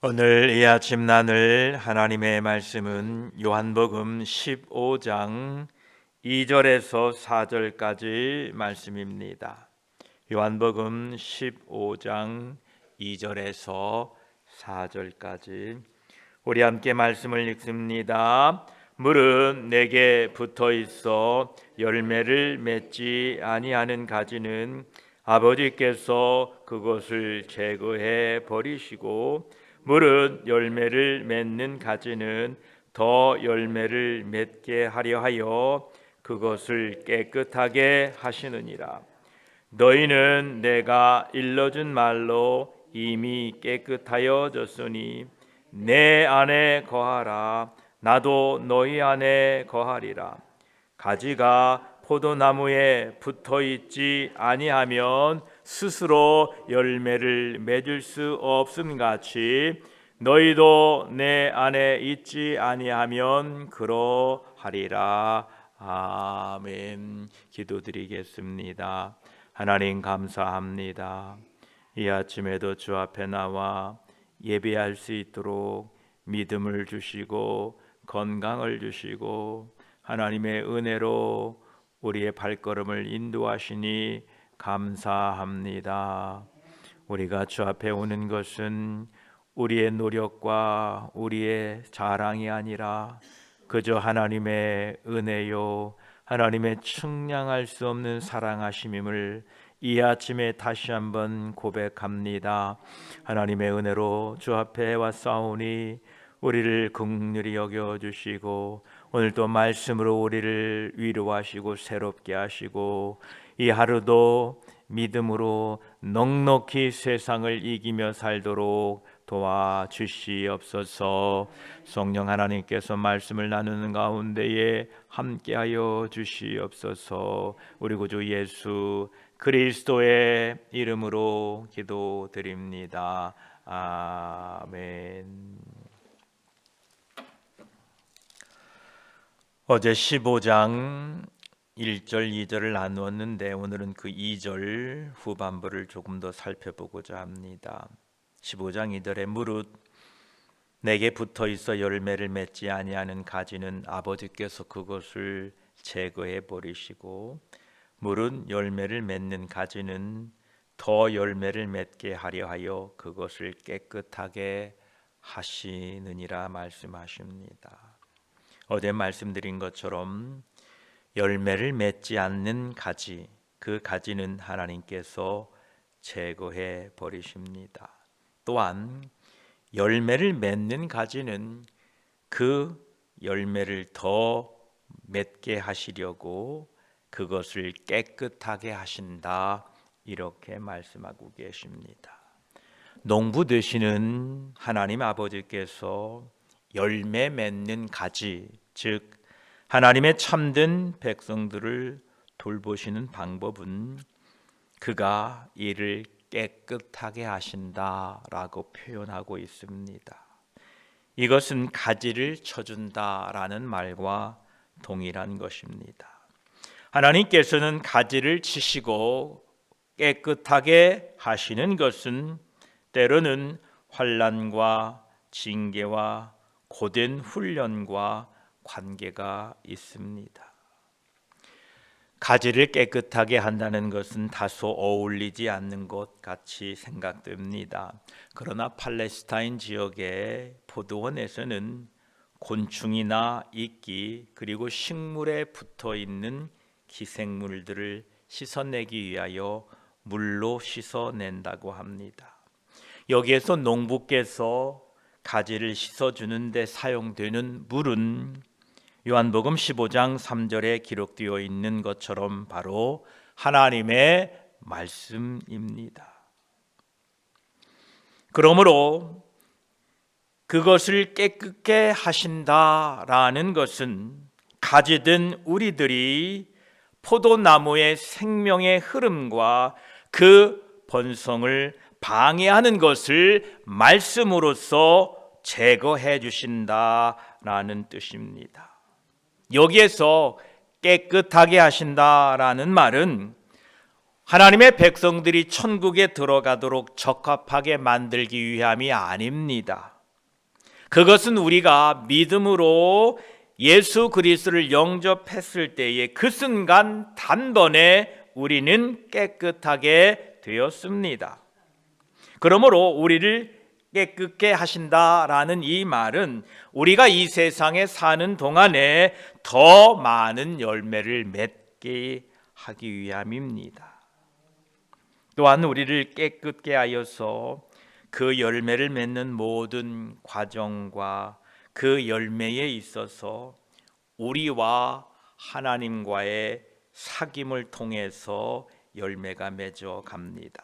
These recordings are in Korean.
오늘 이 아침 나눌 하나님의 말씀은 요한복음 15장 2절에서 4절까지 말씀입니다. 요한복음 15장 2절에서 4절까지 우리 함께 말씀을 읽습니다. 물은 내게 붙어 있어 열매를 맺지 아니하는 가지는 아버지께서 그것을 제거해 버리시고, 물은 열매를 맺는 가지는 더 열매를 맺게 하려 하여 그것을 깨끗하게 하시느니라. 너희는 내가 일러준 말로 이미 깨끗하여졌으니 내 안에 거하라. 나도 너희 안에 거하리라. 가지가 포도나무에 붙어 있지 아니하면 스스로 열매를 맺을 수 없음 같이 너희도 내 안에 있지 아니하면 그러하리라. 아멘. 기도드리겠습니다. 하나님 감사합니다. 이 아침에도 주 앞에 나와 예배할 수 있도록 믿음을 주시고 건강을 주시고 하나님의 은혜로 우리의 발걸음을 인도하시니 감사합니다. 우리가 주 앞에 오는 것은 우리의 노력과 우리의 자랑이 아니라 그저 하나님의 은혜요, 하나님의 측량할 수 없는 사랑하심임을 이 아침에 다시 한번 고백합니다. 하나님의 은혜로 주 앞에 왔사오니 우리를 긍휼히 여겨주시고 오늘 또 말씀으로 우리를 위로하시고 새롭게 하시고 이 하루도 믿음으로 넉넉히 세상을 이기며 살도록 도와주시옵소서. 성령 하나님께서 말씀을 나누는 가운데에 함께하여 주시옵소서. 우리 구주 예수 그리스도의 이름으로 기도드립니다. 아멘. 어제 15장 1절 2절을 나누었는데 오늘은 그 2절 후반부를 조금 더 살펴보고자 합니다. 15장 2절에 무릇 내게 붙어 있어 열매를 맺지 아니하는 가지는 아버지께서 그것을 제거해 버리시고, 무릇 열매를 맺는 가지는 더 열매를 맺게 하려 하여 그것을 깨끗하게 하시느니라 말씀하십니다. 어제 말씀드린 것처럼 열매를 맺지 않는 가지, 그 가지는 하나님께서 제거해 버리십니다. 또한 열매를 맺는 가지는 그 열매를 더 맺게 하시려고 그것을 깨끗하게 하신다, 이렇게 말씀하고 계십니다. 농부 되시는 하나님 아버지께서 열매 맺는 가지, 즉 하나님의 참된 백성들을 돌보시는 방법은 그가 이를 깨끗하게 하신다라고 표현하고 있습니다. 이것은 가지를 쳐준다라는 말과 동일한 것입니다. 하나님께서는 가지를 치시고 깨끗하게 하시는 것은 때로는 환난과 징계와 고된 훈련과 관계가 있습니다. 가지를 깨끗하게 한다는 것은 다소 어울리지 않는 것 같이 생각됩니다. 그러나 팔레스타인 지역의 포도원에서는 곤충이나 이끼 그리고 식물에 붙어 있는 기생물들을 씻어내기 위하여 물로 씻어낸다고 합니다. 여기에서 농부께서 가지를 씻어주는 데 사용되는 물은 요한복음 15장 3절에 기록되어 있는 것처럼 바로 하나님의 말씀입니다. 그러므로 그것을 깨끗게 하신다라는 것은 가지든 우리들이 포도나무의 생명의 흐름과 그 번성을 방해하는 것을 말씀으로써 제거해 주신다라는 뜻입니다. 여기에서 깨끗하게 하신다라는 말은 하나님의 백성들이 천국에 들어가도록 적합하게 만들기 위함이 아닙니다. 그것은 우리가 믿음으로 예수 그리스도를 영접했을 때에 그 순간 단번에 우리는 깨끗하게 되었습니다. 그러므로 우리를 깨끗게 하신다라는 이 말은 우리가 이 세상에 사는 동안에 더 많은 열매를 맺게 하기 위함입니다. 또한 우리를 깨끗게 하여서 그 열매를 맺는 모든 과정과 그 열매에 있어서 우리와 하나님과의 사귐을 통해서 열매가 맺어 갑니다.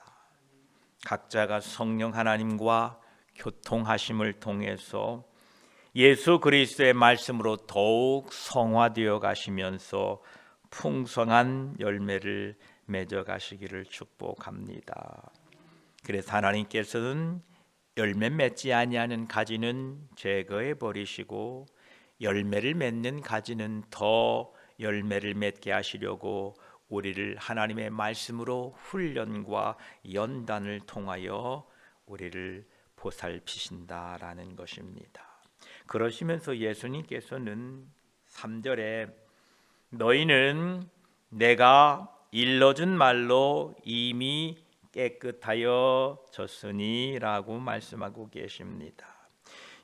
각자가 성령 하나님과 교통하심을 통해서 예수 그리스도의 말씀으로 더욱 성화되어 가시면서 풍성한 열매를 맺어 가시기를 축복합니다. 그래서 하나님께서는 열매 맺지 아니하는 가지는 제거해 버리시고 열매를 맺는 가지는 더 열매를 맺게 하시려고 우리를 하나님의 말씀으로 훈련과 연단을 통하여 우리를 보살피신다라는 것입니다. 그러시면서 예수님께서는 3절에 너희는 내가 일러준 말로 이미 깨끗하여졌으니 라고 말씀하고 계십니다.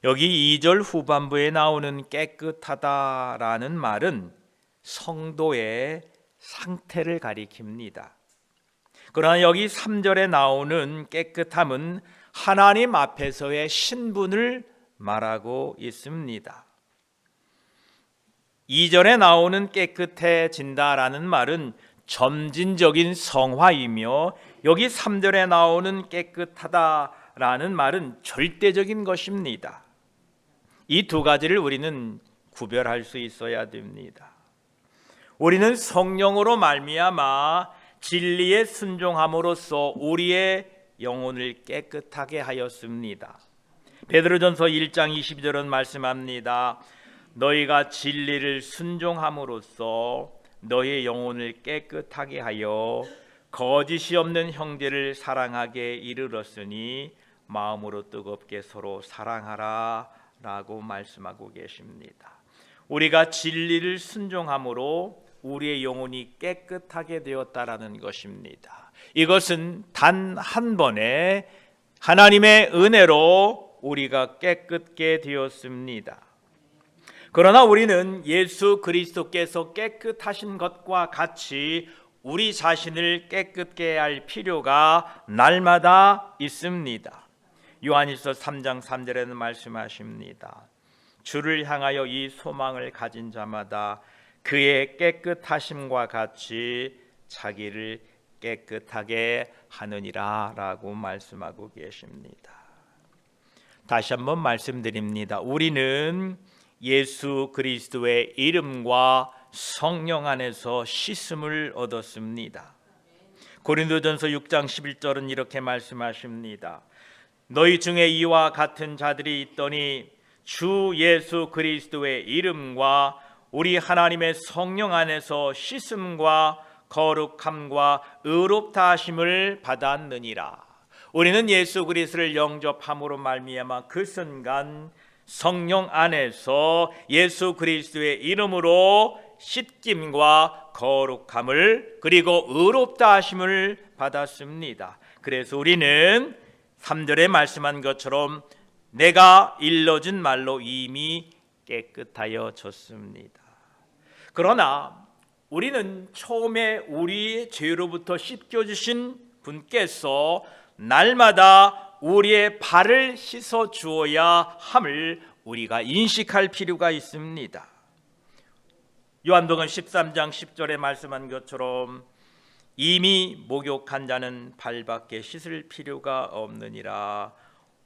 여기 2절 후반부에 나오는 깨끗하다라는 말은 성도의 상태를 가리킵니다. 그러나 여기 3절에 나오는 깨끗함은 하나님 앞에서의 신분을 말하고 있습니다. 2절에 나오는 깨끗해진다라는 말은 점진적인 성화이며 여기 3절에 나오는 깨끗하다라는 말은 절대적인 것입니다. 이 두 가지를 우리는 구별할 수 있어야 됩니다. 우리는 성령으로 말미암아 진리에 순종함으로써 우리의 영혼을 깨끗하게 하였습니다. 베드로전서 1장 22절은 말씀합니다. 너희가 진리를 순종함으로써 너희의 영혼을 깨끗하게 하여 거짓이 없는 형제를 사랑하게 이르렀으니 마음으로 뜨겁게 서로 사랑하라 라고 말씀하고 계십니다. 우리가 진리를 순종함으로 우리의 영혼이 깨끗하게 되었다라는 것입니다. 이것은 단 한 번에 하나님의 은혜로 우리가 깨끗게 되었습니다. 그러나 우리는 예수 그리스도께서 깨끗하신 것과 같이 우리 자신을 깨끗게 할 필요가 날마다 있습니다. 요한일서 3장 3절에는 말씀하십니다. 주를 향하여 이 소망을 가진 자마다 그의 깨끗하심과 같이 자기를 깨끗하게 하느니라 라고 말씀하고 계십니다. 다시 한번 말씀드립니다. 우리는 예수 그리스도의 이름과 성령 안에서 씻음을 얻었습니다. 고린도전서 6장 11절은 이렇게 말씀하십니다. 너희 중에 이와 같은 자들이 있더니 주 예수 그리스도의 이름과 우리 하나님의 성령 안에서 씻음과 거룩함과 의롭다 하심을 받았느니라. 우리는 예수 그리스도를 영접함으로 말미암아 그 순간 성령 안에서 예수 그리스도의 이름으로 씻김과 거룩함을 그리고 의롭다 하심을 받았습니다. 그래서 우리는 3절에 말씀한 것처럼 내가 일러준 말로 이미 깨끗하여졌습니다. 그러나 우리는 처음에 우리의 죄로부터 씻겨주신 분께서 날마다 우리의 발을 씻어 주어야 함을 우리가 인식할 필요가 있습니다. 요한복음 13장 10절에 말씀한 것처럼 이미 목욕한 자는 발밖에 씻을 필요가 없느니라.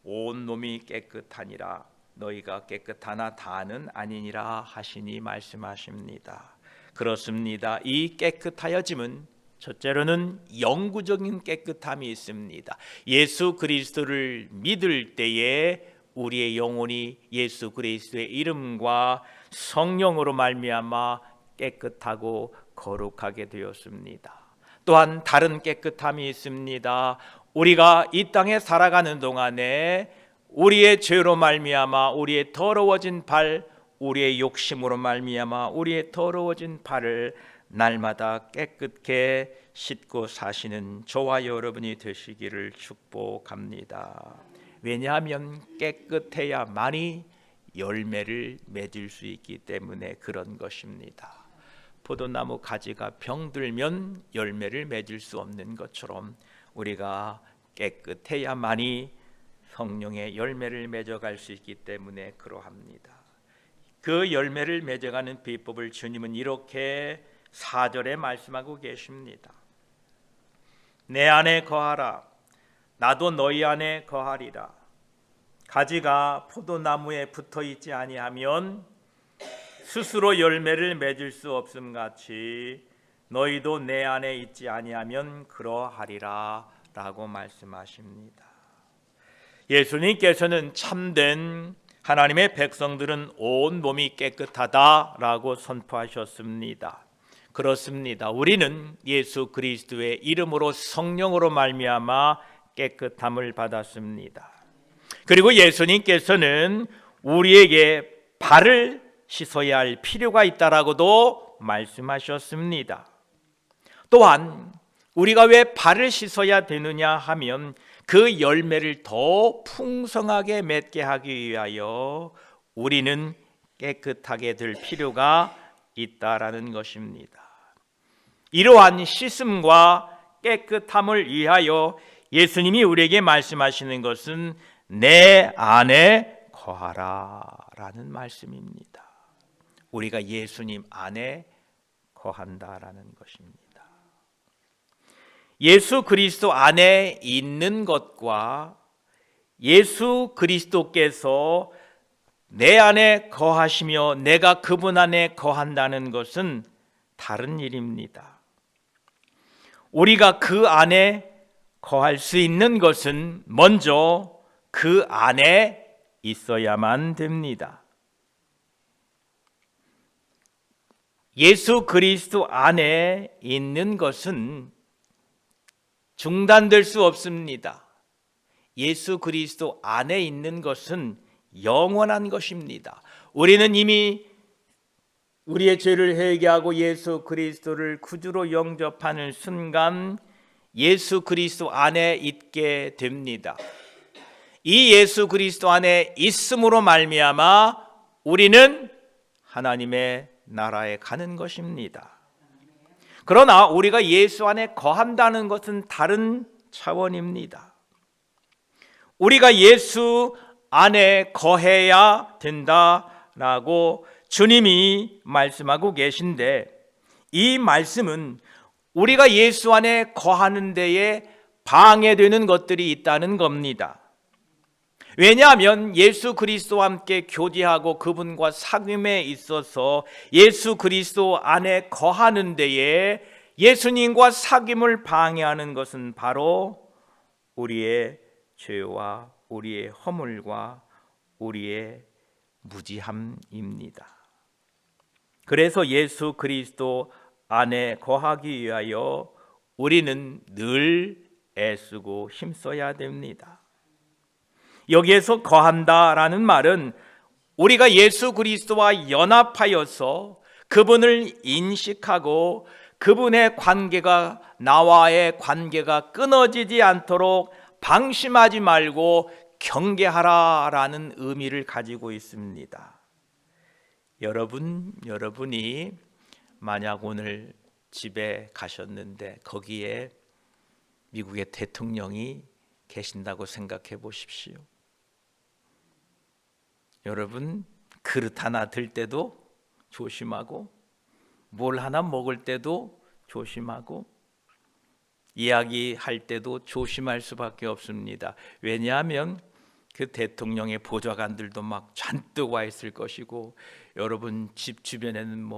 온 몸이 깨끗하니라. 너희가 깨끗하나 다는 아니니라 하시니 말씀하십니다. 그렇습니다. 이 깨끗하여짐은 첫째로는 영구적인 깨끗함이 있습니다. 예수 그리스도를 믿을 때에 우리의 영혼이 예수 그리스도의 이름과 성령으로 말미암아 깨끗하고 거룩하게 되었습니다. 또한 다른 깨끗함이 있습니다. 우리가 이 땅에 살아가는 동안에 우리의 죄로 말미암아 우리의 더러워진 발, 우리의 욕심으로 말미암아 우리의 더러워진 발을 날마다 깨끗게 씻고 사시는 저와 여러분이 되시기를 축복합니다. 왜냐하면 깨끗해야만이 열매를 맺을 수 있기 때문에 그런 것입니다. 포도나무 가지가 병들면 열매를 맺을 수 없는 것처럼 우리가 깨끗해야만이 성령의 열매를 맺어갈 수 있기 때문에 그러합니다. 그 열매를 맺어가는 비법을 주님은 이렇게 4절에 말씀하고 계십니다. 내 안에 거하라, 나도 너희 안에 거하리라. 가지가 포도나무에 붙어 있지 아니하면 스스로 열매를 맺을 수 없음 같이 너희도 내 안에 있지 아니하면 그러하리라 라고 말씀하십니다. 예수님께서는 참된 하나님의 백성들은 온 몸이 깨끗하다라고 선포하셨습니다. 그렇습니다. 우리는 예수 그리스도의 이름으로 성령으로 말미암아 깨끗함을 받았습니다. 그리고 예수님께서는 우리에게 발을 씻어야 할 필요가 있다라고도 말씀하셨습니다. 또한 우리가 왜 발을 씻어야 되느냐 하면 그 열매를 더 풍성하게 맺게 하기 위하여 우리는 깨끗하게 될 필요가 있다라는 것입니다. 이러한 씻음과 깨끗함을 위하여 예수님이 우리에게 말씀하시는 것은 내 안에 거하라 라는 말씀입니다. 우리가 예수님 안에 거한다라는 것입니다. 예수 그리스도 안에 있는 것과 예수 그리스도께서 내 안에 거하시며 내가 그분 안에 거한다는 것은 다른 일입니다. 우리가 그 안에 거할 수 있는 것은 먼저 그 안에 있어야만 됩니다. 예수 그리스도 안에 있는 것은 중단될 수 없습니다. 예수 그리스도 안에 있는 것은 영원한 것입니다. 우리는 이미 우리의 죄를 회개하고 예수 그리스도를 구주로 영접하는 순간 예수 그리스도 안에 있게 됩니다. 이 예수 그리스도 안에 있음으로 말미암아 우리는 하나님의 나라에 가는 것입니다. 그러나 우리가 예수 안에 거한다는 것은 다른 차원입니다. 우리가 예수 안에 거해야 된다라고 주님이 말씀하고 계신데, 이 말씀은 우리가 예수 안에 거하는 데에 방해되는 것들이 있다는 겁니다. 왜냐하면 예수 그리스도와 함께 교제하고 그분과 사귐에 있어서 예수 그리스도 안에 거하는 데에 예수님과 사귐을 방해하는 것은 바로 우리의 죄와 우리의 허물과 우리의 무지함입니다. 그래서 예수 그리스도 안에 거하기 위하여 우리는 늘 애쓰고 힘써야 됩니다. 여기에서 거한다라는 말은 우리가 예수 그리스도와 연합하여서 그분을 인식하고 그분의 관계가, 나와의 관계가 끊어지지 않도록 방심하지 말고 경계하라라는 의미를 가지고 있습니다. 여러분이 만약 오늘 집에 가셨는데 거기에 미국의 대통령이 계신다고 생각해 보십시오. 여러분, 그릇 하나 들 때도 조심하고 뭘 하나 먹을 때도 조심하고 이야기할 때도 조심할 수밖에 없습니다. 왜냐하면 그 대통령의 보좌관들도 막 잔뜩 와 있을 것이고, 여러분 집 주변에는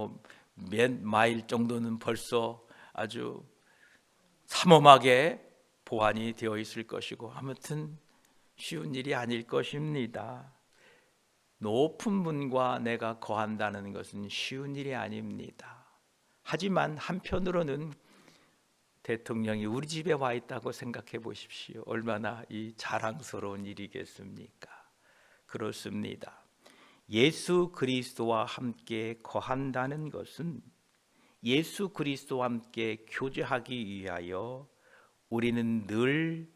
몇 마일 정도는 벌써 아주 삼엄하게 보안이 되어 있을 것이고, 아무튼 쉬운 일이 아닐 것입니다. 높은 분과 내가 거한다는 것은 쉬운 일이 아닙니다. 하지만 한편으로는 대통령이 우리 집에 와 있다고 생각해 보십시오. 얼마나 이 자랑스러운 일이겠습니까? 그렇습니다. 예수 그리스도와 함께 거한다는 것은 예수 그리스도와 함께 교제하기 위하여 우리는 늘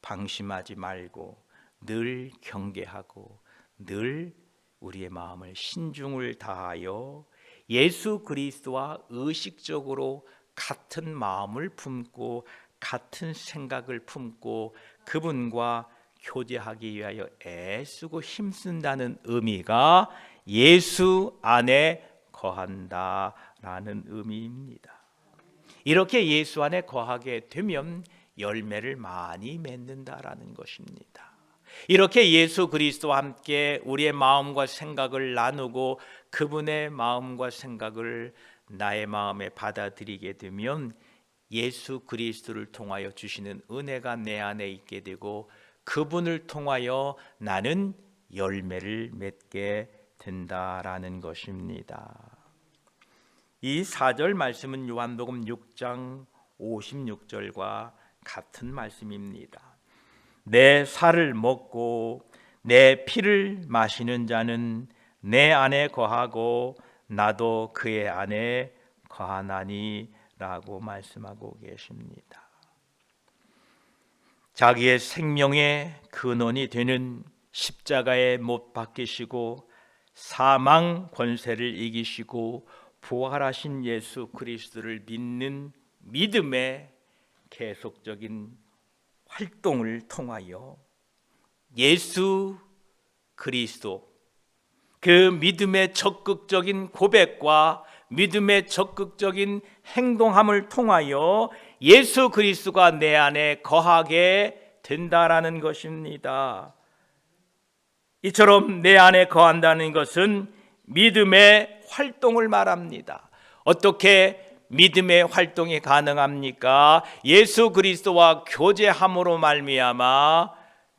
방심하지 말고 늘 경계하고 늘 우리의 마음을 신중을 다하여 예수 그리스도와 의식적으로 같은 마음을 품고 같은 생각을 품고 그분과 교제하기 위하여 애쓰고 힘쓴다는 의미가 예수 안에 거한다라는 의미입니다. 이렇게 예수 안에 거하게 되면 열매를 많이 맺는다라는 것입니다. 이렇게 예수 그리스도와 함께 우리의 마음과 생각을 나누고 그분의 마음과 생각을 나의 마음에 받아들이게 되면 예수 그리스도를 통하여 주시는 은혜가 내 안에 있게 되고 그분을 통하여 나는 열매를 맺게 된다라는 것입니다. 이 4절 말씀은 요한복음 6장 56절과 같은 말씀입니다. 내 살을 먹고 내 피를 마시는 자는 내 안에 거하고 나도 그의 안에 거하나니 라고 말씀하고 계십니다. 자기의 생명의 근원이 되는 십자가에 못 박히시고 사망 권세를 이기시고 부활하신 예수 그리스도를 믿는 믿음의 계속적인 활동을 통하여 예수 그리스도 그 믿음의 적극적인 고백과 믿음의 적극적인 행동함을 통하여 예수 그리스도가 내 안에 거하게 된다라는 것입니다. 이처럼 내 안에 거한다는 것은 믿음의 활동을 말합니다. 어떻게 믿음의 활동이 가능합니까? 예수 그리스도와 교제함으로 말미암아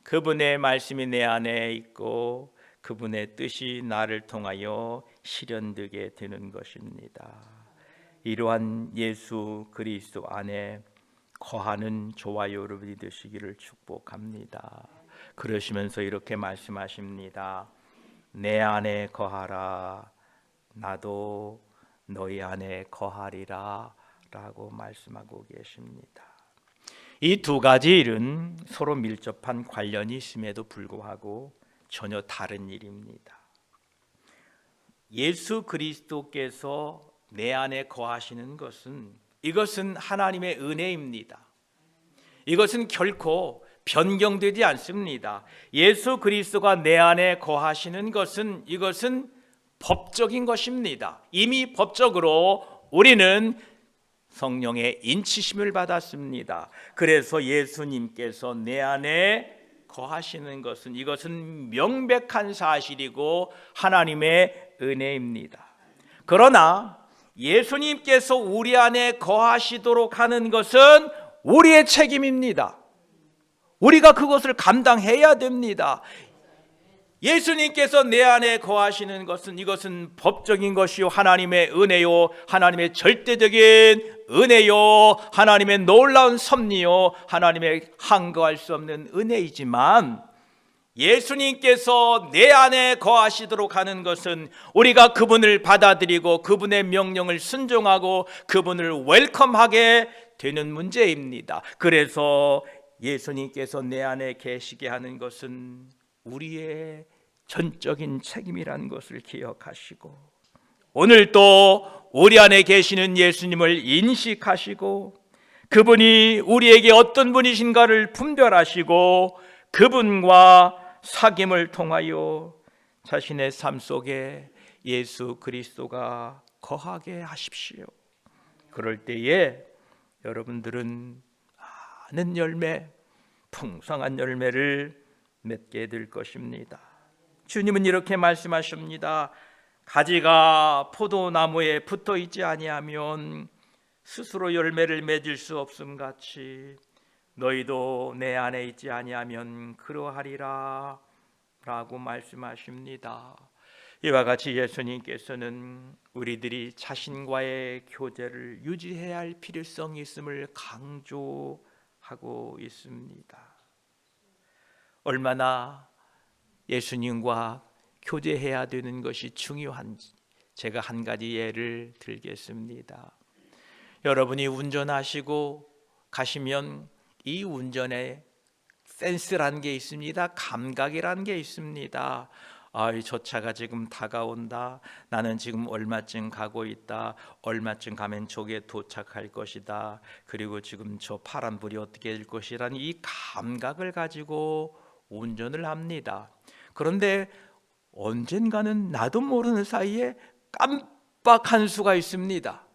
그분의 말씀이 내 안에 있고 그분의 뜻이 나를 통하여 실현되게 되는 것입니다. 이러한 예수 그리스도 안에 거하는 저와 여러분이 되시기를 축복합니다. 그러시면서 이렇게 말씀하십니다. 내 안에 거하라 나도 너희 안에 거하리라 라고 말씀하고 계십니다. 이 두 가지 일은 서로 밀접한 관련이 있음에도 불구하고 전혀 다른 일입니다. 예수 그리스도께서 내 안에 거하시는 것은 이것은 하나님의 은혜입니다. 이것은 결코 변경되지 않습니다. 예수 그리스도가 내 안에 거하시는 것은 이것은 법적인 것입니다. 이미 법적으로 우리는 성령의 인치심을 받았습니다. 그래서 예수님께서 내 안에 거하시는 것은 이것은 명백한 사실이고 하나님의 은혜입니다. 그러나 예수님께서 우리 안에 거하시도록 하는 것은 우리의 책임입니다. 우리가 그것을 감당해야 됩니다. 예수님께서 내 안에 거하시는 것은 이것은 법적인 것이요 하나님의 은혜요 하나님의 절대적인 은혜요 하나님의 놀라운 섭리요 하나님의 한거할 수 없는 은혜이지만 예수님께서 내 안에 거하시도록 하는 것은 우리가 그분을 받아들이고 그분의 명령을 순종하고 그분을 웰컴하게 되는 문제입니다. 그래서 예수님께서 내 안에 계시게 하는 것은 우리의 전적인 책임이라는 것을 기억하시고 오늘도 우리 안에 계시는 예수님을 인식하시고 그분이 우리에게 어떤 분이신가를 분별하시고 그분과 사귐을 통하여 자신의 삶 속에 예수 그리스도가 거하게 하십시오. 그럴 때에 여러분들은 많은 열매, 풍성한 열매를 맺게 될 것입니다. 주님은 이렇게 말씀하십니다. 가지가 포도나무에 붙어 있지 아니하면 스스로 열매를 맺을 수 없음 같이 너희도 내 안에 있지 아니하면 그러하리라 라고 말씀하십니다. 이와 같이 예수님께서는 우리들이 자신과의 교제를 유지해야 할 필요성이 있음을 강조하고 있습니다. 얼마나 예수님과 교제해야 되는 것이 중요한지 제가 한 가지 예를 들겠습니다. 여러분이 운전하시고 가시면 이 운전에 센스라는 게 있습니다. 감각이라는 게 있습니다. 저 차가 지금 다가온다. 나는 지금 얼마쯤 가고 있다. 얼마쯤 가면 저기에 도착할 것이다. 그리고 지금 저 파란불이 어떻게 될 것이라는 이 감각을 가지고 운전을 합니다. 그런데 언젠가는 나도 모르는 사이에 깜빡한 수가 있습니다.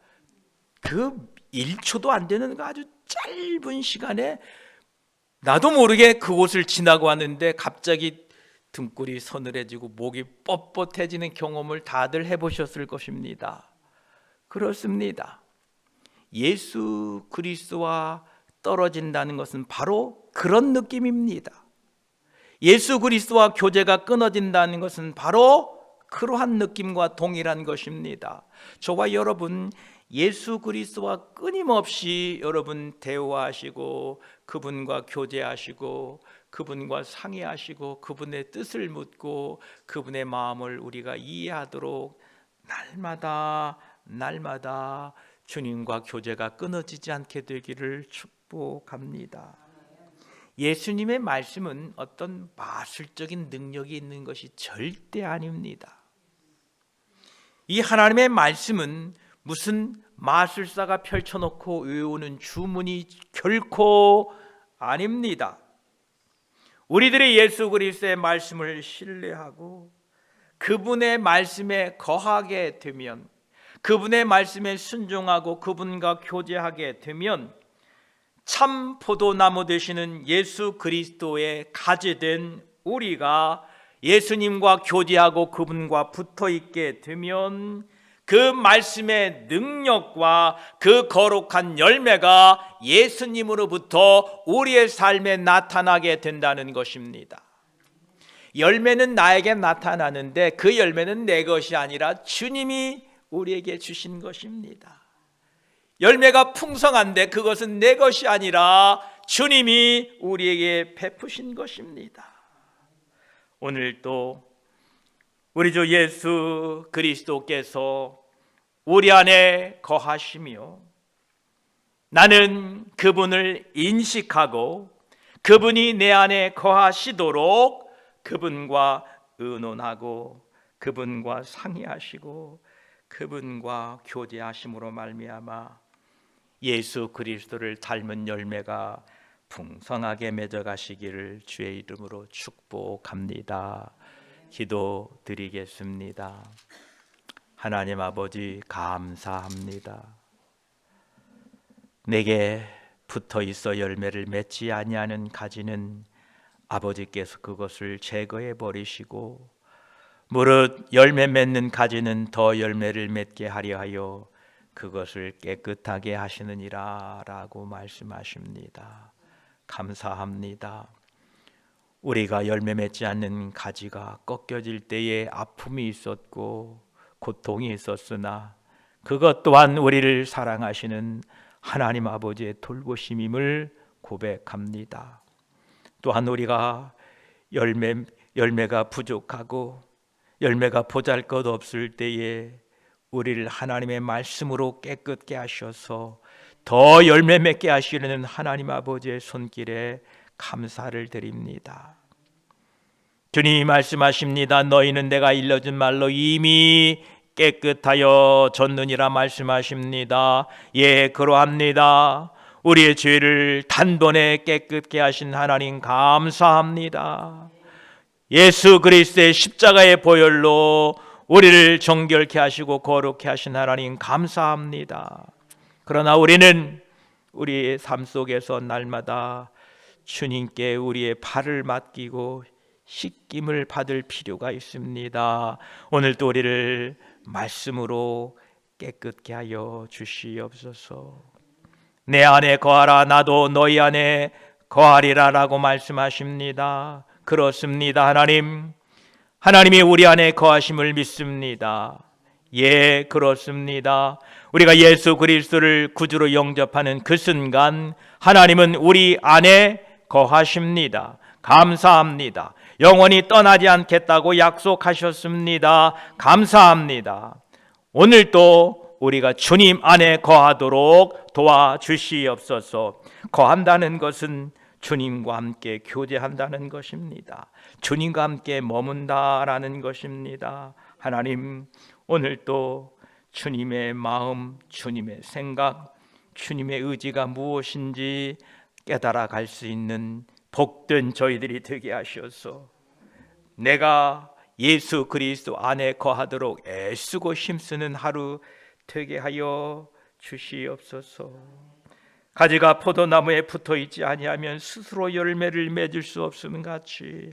그 1초도 안 되는 그 아주 짧은 시간에 나도 모르게 그곳을 지나고 왔는데 갑자기 등골이 서늘해지고 목이 뻣뻣해지는 경험을 다들 해보셨을 것입니다. 그렇습니다. 예수 그리스도와 떨어진다는 것은 바로 그런 느낌입니다. 예수 그리스도와 교제가 끊어진다는 것은 바로 그러한 느낌과 동일한 것입니다. 저와 여러분 예수 그리스도와 끊임없이 여러분 대화하시고 그분과 교제하시고 그분과 상의하시고 그분의 뜻을 묻고 그분의 마음을 우리가 이해하도록 날마다 주님과 교제가 끊어지지 않게 되기를 축복합니다. 예수님의 말씀은 어떤 마술적인 능력이 있는 것이 절대 아닙니다. 이 하나님의 말씀은 무슨 마술사가 펼쳐놓고 외우는 주문이 결코 아닙니다. 우리들이 예수 그리스도의 말씀을 신뢰하고 그분의 말씀에 거하게 되면, 그분의 말씀에 순종하고 그분과 교제하게 되면 참 포도나무 되시는 예수 그리스도의 가지된 우리가 예수님과 교제하고 그분과 붙어있게 되면 그 말씀의 능력과 그 거룩한 열매가 예수님으로부터 우리의 삶에 나타나게 된다는 것입니다. 열매는 나에게 나타나는데 그 열매는 내 것이 아니라 주님이 우리에게 주신 것입니다. 열매가 풍성한데 그것은 내 것이 아니라 주님이 우리에게 베푸신 것입니다. 오늘 또 우리 주 예수 그리스도께서 우리 안에 거하시며 나는 그분을 인식하고 그분이 내 안에 거하시도록 그분과 의논하고 그분과 상의하시고 그분과 교제하심으로 말미암아 예수 그리스도를 닮은 열매가 풍성하게 맺어가시기를 주의 이름으로 축복합니다. 기도드리겠습니다. 하나님 아버지 감사합니다. 내게 붙어 있어 열매를 맺지 아니하는 가지는 아버지께서 그것을 제거해 버리시고 무릇 열매 맺는 가지는 더 열매를 맺게 하려 하여 그것을 깨끗하게 하시느니라 라고 말씀하십니다. 감사합니다. 우리가 열매 맺지 않는 가지가 꺾여질 때에 아픔이 있었고 고통이 있었으나 그것 또한 우리를 사랑하시는 하나님 아버지의 돌보심임을 고백합니다. 또한 우리가 열매가 부족하고 열매가 보잘것없을 때에 우리를 하나님의 말씀으로 깨끗게 하셔서 더 열매 맺게 하시려는 하나님 아버지의 손길에 감사를 드립니다. 주님이 말씀하십니다. 너희는 내가 일러준 말로 이미 깨끗하여 졌느니라 말씀하십니다. 예, 그러합니다. 우리의 죄를 단번에 깨끗게 하신 하나님 감사합니다. 예수 그리스도의 십자가의 보혈로 우리를 정결케 하시고 거룩케 하신 하나님 감사합니다. 그러나 우리는 우리의 삶 속에서 날마다 주님께 우리의 발을 맡기고 씻김을 받을 필요가 있습니다. 오늘도 우리를 말씀으로 깨끗게 하여 주시옵소서. 내 안에 거하라 나도 너희 안에 거하리라 라고 말씀하십니다. 그렇습니다. 하나님이 우리 안에 거하심을 믿습니다. 예, 그렇습니다. 우리가 예수 그리스도를 구주로 영접하는 그 순간 하나님은 우리 안에 거하십니다. 감사합니다. 영원히 떠나지 않겠다고 약속하셨습니다. 감사합니다. 오늘도 우리가 주님 안에 거하도록 도와주시옵소서. 거한다는 것은 주님과 함께 교제한다는 것입니다. 주님과 함께 머문다라는 것입니다. 하나님, 오늘도 주님의 마음, 주님의 생각, 주님의 의지가 무엇인지 깨달아 갈 수 있는 복된 저희들이 되게 하셔서 내가 예수 그리스도 안에 거하도록 애쓰고 힘쓰는 하루 되게 하여 주시옵소서. 가지가 포도나무에 붙어 있지 아니하면 스스로 열매를 맺을 수 없음 같이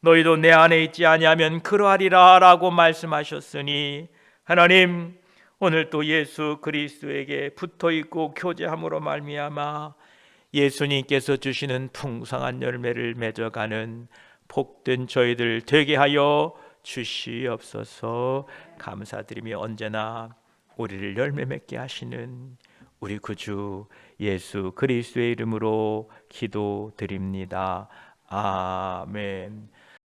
너희도 내 안에 있지 아니하면 그러하리라 라고 말씀하셨으니 하나님, 오늘 또 예수 그리스도에게 붙어 있고 교제함으로 말미암아 예수님께서 주시는 풍성한 열매를 맺어가는 복된 저희들 되게 하여 주시옵소서. 감사드리며 언제나 우리를 열매 맺게 하시는 우리 구주 예수 그리스도의 이름으로 기도드립니다. 아멘.